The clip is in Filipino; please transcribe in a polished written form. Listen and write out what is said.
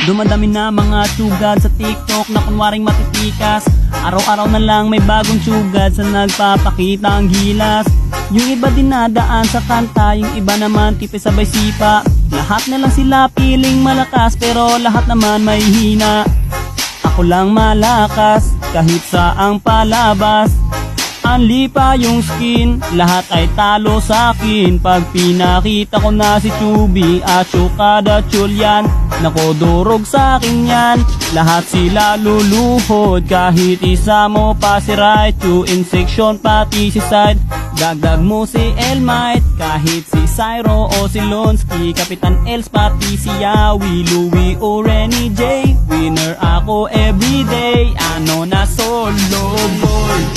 Dumadami na mga sugad sa TikTok na kunwaring matitikas. Araw-araw na lang may bagong sugad sa nagpapakita ang gilas. Yung iba dinadaan sa kanta, yung iba naman tipis sabay sipa. Lahat na lang sila piling malakas pero lahat naman may hina. Ako lang malakas kahit saang palabas. Anli pa yung skin, lahat ay talo sa akin. Pag pinakita ko na si Chubby at Chukada Chulyan, nako durog sa akin yan. Lahat sila luluhod, kahit isa mo pa si right. You in section pati si side, dagdag mo si Elmite. Kahit si Cyro o si Lonsky, Kapitan Els pati si Yawi, Louie o Renny J. Winner ako everyday, ano na solo boy.